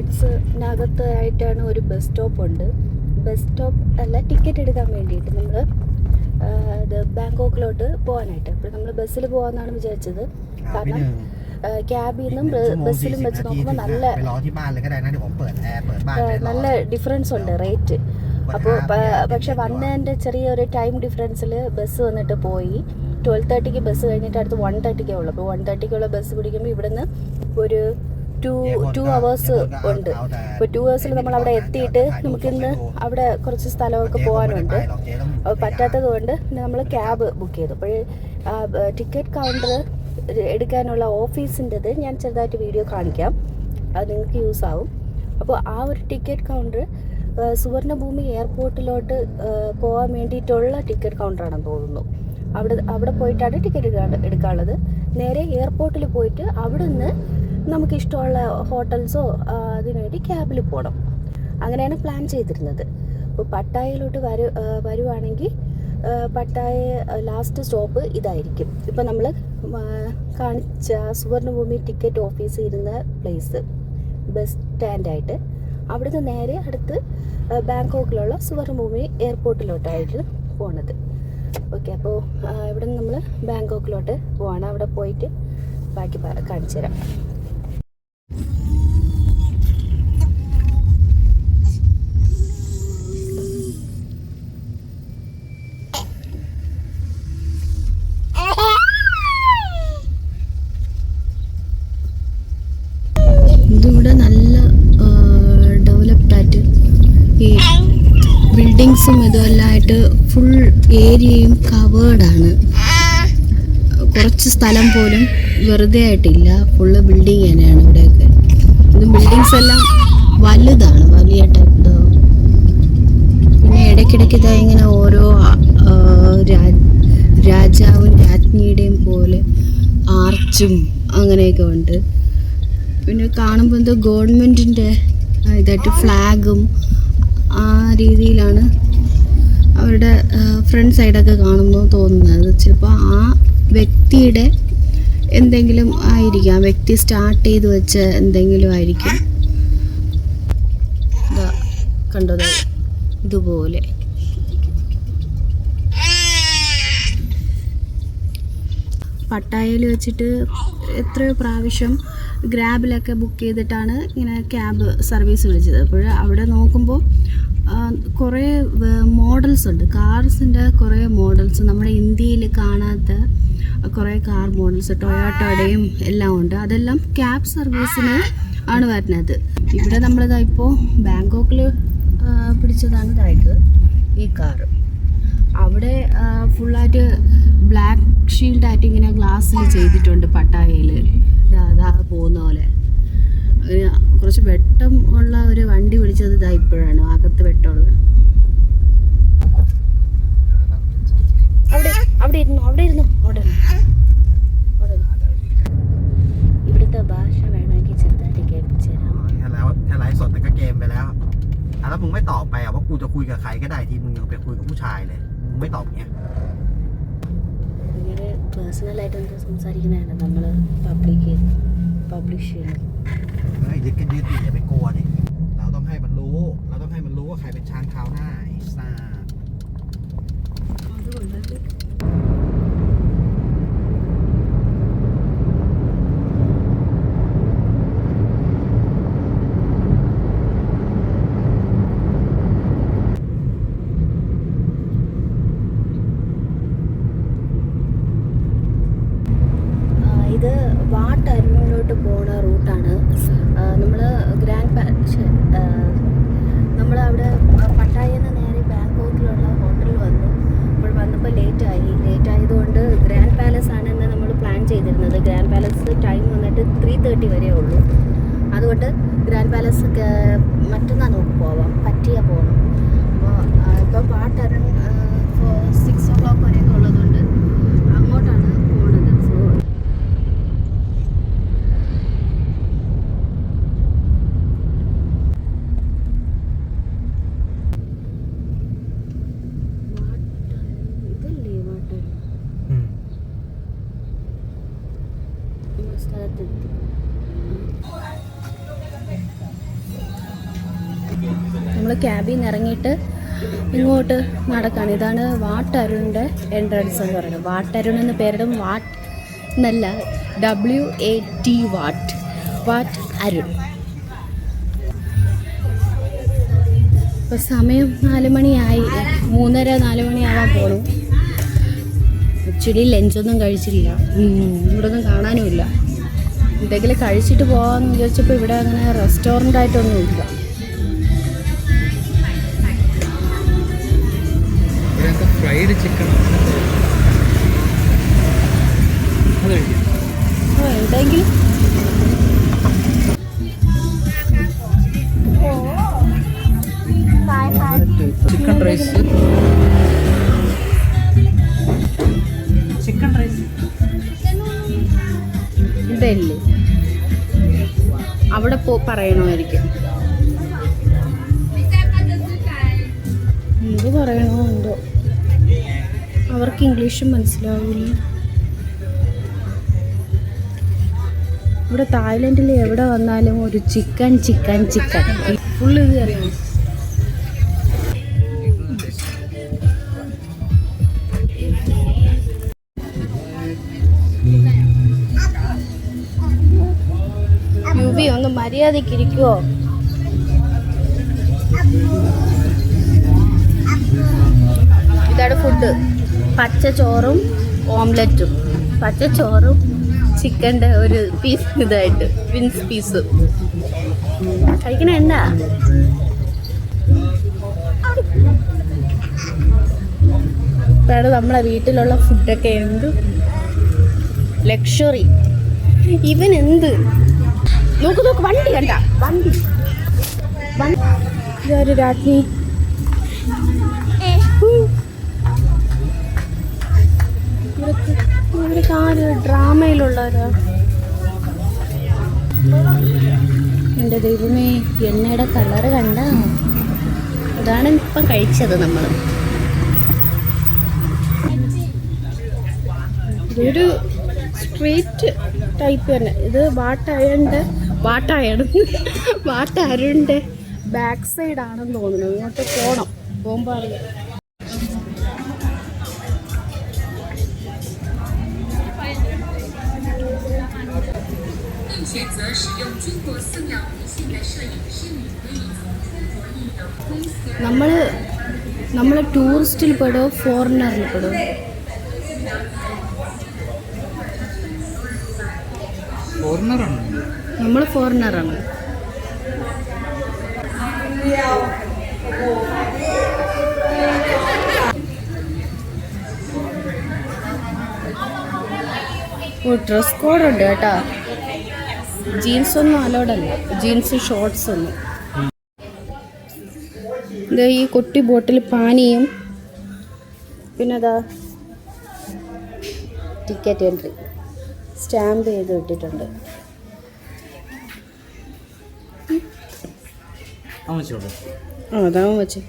ഔട്ട്സ്കേർട്സിനകത്തായിട്ടാണ് ഒരു bus stop ഉണ്ട്. Bus stop അല്ല, ടിക്കറ്റ് എടുക്കാൻ വേണ്ടിയിട്ട് നമ്മൾ ഇത് ബാങ്കോക്കിലോട്ട് പോകാനായിട്ട്. അപ്പോൾ നമ്മൾ ബസ്സിൽ പോകാമെന്നാണ് വിചാരിച്ചത്. കാരണം ക്യാബിൽ നിന്നും ബസ്സിലും വെച്ച് നോക്കുമ്പോൾ നല്ല ഡിഫറൻസ് ഉണ്ട് റേറ്റ്. അപ്പോൾ പക്ഷെ വന്നതിൻ്റെ ചെറിയൊരു ടൈം ഡിഫറൻസിൽ ബസ് വന്നിട്ട് പോയി. 12:30 ബസ് കഴിഞ്ഞിട്ട് അടുത്ത് 1:30 ഉള്ളൂ. അപ്പോൾ 1:30 ബസ് പിടിക്കുമ്പോൾ ഇവിടുന്ന് ഒരു 2 hours ഉണ്ട്. ഇപ്പോൾ 2 hours നമ്മൾ അവിടെ എത്തിയിട്ട് നമുക്കിന്ന് അവിടെ കുറച്ച് സ്ഥലമൊക്കെ പോകാനുണ്ട്. അപ്പോൾ പറ്റാത്തത് കൊണ്ട് നമ്മൾ ക്യാബ് ബുക്ക് ചെയ്തു. അപ്പോൾ ടിക്കറ്റ് കൗണ്ടർ എടുക്കാനുള്ള ഓഫീസിൻ്റെത് ഞാൻ ചെറുതായിട്ട് വീഡിയോ കാണിക്കാം, അത് നിങ്ങൾക്ക് യൂസ് ആവും. അപ്പോൾ ആ ഒരു ടിക്കറ്റ് കൗണ്ടർ സുവർണഭൂമി എയർപോർട്ടിലോട്ട് പോകാൻ വേണ്ടിയിട്ടുള്ള ടിക്കറ്റ് കൗണ്ടറാണെന്ന് തോന്നുന്നു. അവിടെ പോയിട്ടാണ് ടിക്കറ്റ് എടുക്കാനുള്ളത്. നേരെ എയർപോർട്ടിൽ പോയിട്ട് അവിടെ നിന്ന് നമുക്കിഷ്ടമുള്ള ഹോട്ടൽസോ അതിനുവേണ്ടി ക്യാബിൽ പോകണം. അങ്ങനെയാണ് പ്ലാൻ ചെയ്തിരുന്നത്. അപ്പോൾ പട്ടായയിലോട്ട് വരുവാണെങ്കിൽ പട്ടായ ലാസ്റ്റ് സ്റ്റോപ്പ് ഇതായിരിക്കും. ഇപ്പം നമ്മൾ കാണിച്ച സുവർണഭൂമി ടിക്കറ്റ് ഓഫീസ് ഇരുന്ന പ്ലേസ് ബസ് സ്റ്റാൻഡായിട്ട് അവിടുന്ന് നേരെ അടുത്ത് ബാങ്കോക്കിലുള്ള സുവർണഭൂമി എയർപോർട്ടിലോട്ടായിട്ട് പോണത്. ഓക്കെ, അപ്പോൾ ഇവിടെ നിന്ന് നമ്മൾ ബാങ്കോക്കിലോട്ട് പോവാണ്. അവിടെ പോയിട്ട് ബാക്കി കാണിച്ചു തരാം. ഇതിവിടെ നല്ല ഡെവലപ്ഡായിട്ട് ഈ ബിൽഡിങ്സും ഇതുമെല്ലാമായിട്ട് ഫുൾ ഏരിയയും കവേർഡാണ്. കുറച്ച് സ്ഥലം പോലും വെറുതെ ആയിട്ടില്ല, ഫുള്ള് ബിൽഡിങ് തന്നെയാണ് ഇവിടെയൊക്കെ. ഇത് ബിൽഡിങ്സ് എല്ലാം വലുതാണ്, വലിയ ടൈപ്പ്. പിന്നെ ഇടയ്ക്കിടയ്ക്ക് ഇതാ ഇങ്ങനെ ഓരോ രാജാവും രാജ്ഞിയുടെയും പോലെ ആർച്ചും അങ്ങനെയൊക്കെ ഉണ്ട്. പിന്നെ കാണുമ്പോൾ എന്തോ ഗവൺമെൻറ്റിൻ്റെ ഇതായിട്ട് ഫ്ലാഗും ആ രീതിയിലാണ് അവരുടെ ഫ്രണ്ട് സൈഡൊക്കെ കാണുമ്പോൾ തോന്നുന്നത്. ചിലപ്പോൾ ആ വ്യക്തിയുടെ എന്തെങ്കിലും ആയിരിക്കാം, വ്യക്തി സ്റ്റാർട്ട് ചെയ്ത് വെച്ച എന്തെങ്കിലും ആയിരിക്കും. കണ്ടത് ഇതുപോലെ പട്ടായയിൽ വെച്ചിട്ട് എത്രയോ പ്രാവശ്യം ഗ്രാബിലൊക്കെ ബുക്ക് ചെയ്തിട്ടാണ് ഇങ്ങനെ ക്യാബ് സർവീസ് വിളിച്ചത്. അപ്പോൾ അവിടെ നോക്കുമ്പോൾ കുറേ മോഡൽസ് ഉണ്ട്, കാർസിൻ്റെ കുറേ മോഡൽസ്. നമ്മുടെ ഇന്ത്യയിൽ കാണാത്ത കുറേ കാർ മോഡൽസ് ടൊയോട്ടയുടെയും എല്ലാം ഉണ്ട്. അതെല്ലാം ക്യാബ് സർവീസിന് ആണ് വരുന്നത്. ഇവിടെ നമ്മളിതാ ഇപ്പോൾ ബാങ്കോക്കിൽ പിടിച്ചതാണ് ഇതായത് ഈ കാറ്. അവിടെ ഫുള്ളായിട്ട് ബ്ലാക്ക് ഷീൽഡായിട്ട് ഇങ്ങനെ ഗ്ലാസ്സിൽ ചെയ്തിട്ടുണ്ട് പട്ടായയിൽ. അതാ പോകുന്ന പോലെ കുറച്ച് വെട്ടം ഉള്ള ഒരു വണ്ടി പിടിച്ചത് ഇതാ ഇപ്പോഴാണ് അകത്ത് വെട്ടമുള്ളത്. അവിടെ ഇരുന്നു. ഇവിടുത്തെ ഭാഷ വേണമെങ്കിൽ ചെറുതായിട്ട് കേൾപ്പിച്ചു തരാം. ไลฟ์สดแต่ก็เกมไปแล้วแล้วมึงไม่ตอบไปว่ากูจะคุยกับใครก็ได้ที่มึงยังไปคุยกับผู้ชายเลยมึงไม่ตอบเงี้ย ഇങ്ങനെ പേഴ്സണലായിട്ട് എന്താ സംസാരിക്കുന്നതാണ് നമ്മൾ പബ്ലിഷ് ചെയ്യുന്നത്. ยึดกันยึดอย่าไปกลัวดิเราต้องให้มันรู้ว่าใครเป็นช้างเท้าหน้าไอ้ซ่าഇത് വാട്ടരൂരിലോട്ട് പോകുന്ന റൂട്ടാണ്. നമ്മളവിടെ പട്ടായയിൽ നിന്ന് നേരെ ബാങ്കോക്കിലുള്ള ഹോട്ടലിൽ വന്നു. അപ്പോൾ വന്നപ്പോൾ ലേറ്റ് ആയതുകൊണ്ട് ഗ്രാൻഡ് പാലസ് ആണെന്ന് നമ്മൾ പ്ലാൻ ചെയ്തിരുന്നത്. ഗ്രാൻഡ് പാലസ് ടൈം വന്നിട്ട് 3:30 വരെ ഉള്ളൂ. അതുകൊണ്ട് ഗ്രാൻഡ് പാലസ് മറ്റന്നാൾ നമുക്ക് പോവാം, പറ്റിയാൽ പോകണം. അപ്പോൾ ഇപ്പം വാട്ടരൻ 6 o'clock വരെയൊക്കെ ഉള്ളതുകൊണ്ട് അങ്ങോട്ടാണ് പോണത്. സോ സ്ഥലത്തെത്തി. നമ്മൾ ക്യാബിൽ നിന്ന് ഇറങ്ങിയിട്ട് ഇങ്ങോട്ട് നടക്കുകയാണ്. ഇതാണ് വാട്ട് അരുണിൻ്റെ എൻട്രൻസ് എന്ന് പറയുന്നത്. വാട്ട് അരുൺ എന്ന് പേരിടും. വാട്ട് എന്നല്ല, WAT വാട്ട് അരുൺ. ഇപ്പോൾ സമയം 4 മണിയായി, 3:30-4 മണിയാവാൻ പോണു. ആക്ച്വലി ലഞ്ചൊന്നും കഴിച്ചില്ല, ഇവിടെ ഒന്നും കാണാനുമില്ല. എന്തെങ്കിലും കഴിച്ചിട്ട് പോകാമെന്ന് വിചാരിച്ചപ്പോൾ ഇവിടെ അങ്ങനെ റെസ്റ്റോറൻ്റ് ആയിട്ടൊന്നും ഇല്ല. ഫ്രൈഡ് ചിക്കൻ എന്തെങ്കിലും ചിക്കൻ റൈസ് ഇതല്ലേ അവിടെ പറയണമായിരിക്കും. എന്ത് പറയണോ എന്തോ, അവർക്ക് ഇംഗ്ലീഷും മനസ്സിലാവില്ല. ഇവിടെ തായ്ലൻഡിൽ എവിടെ വന്നാലും ഒരു ചിക്കൻ ഫുള്ള് ഇത് അറിയാം. യുവി ഒന്ന് മര്യാദയ്ക്ക് ഇരിക്കുവോ? ഇതാണ് ഫുഡ്. പച്ചച്ചോറും ഓംലെറ്റും, പച്ചച്ചോറും ചിക്കൻ്റെ ഒരു പീസ് ഇതായിട്ട് വിൻസ് പീസ് കഴിക്കണ. എന്നാ ഇതാണ് നമ്മളെ വീട്ടിലുള്ള ഫുഡൊക്കെ. എന്ത് ലക്ഷറി! ഇവൻ എന്ത് നോക്ക് വണ്ടി കണ്ട, വണ്ടി ഇതൊരു രാജ്ഞി. ഇവരൊക്കെ ആര് ഡ്രാമയിലുള്ളവരാ? എൻ്റെ ദൈവമേ, എണ്ണയുടെ കളറ് കണ്ട. അതാണ് ഇപ്പം കഴിച്ചത് നമ്മൾ. ഇതൊരു സ്ട്രീറ്റ് ടൈപ്പ് തന്നെ. ഇത് വാട്ടരുണിൻ്റെ ബാക്ക് സൈഡ് ആണെന്ന് തോന്നുന്നു. ഇങ്ങോട്ട് പോകണം, പോകുമ്പോൾ അറിയാം. നമ്മൾ ടൂറിസ്റ്റിൽ പെടോ ഫോറിനറിൽ പെടോ? നമ്മൾ ഫോറിനറാണ്. ഡ്രസ് കോഡ് ഉണ്ട് കേട്ടോ. ജീൻസ് ഒന്നും അലോഡല്ല, ജീൻസ് ഷോർട്സ് ഒന്നും. ഇത് ഈ കുട്ടി ബോട്ടിൽ പാനിയും, പിന്നെ അതാ ടിക്കറ്റ് എൻട്രി സ്റ്റാമ്പ് ചെയ്ത് ഇട്ടിട്ടുണ്ട്. അതാവും വെച്ച്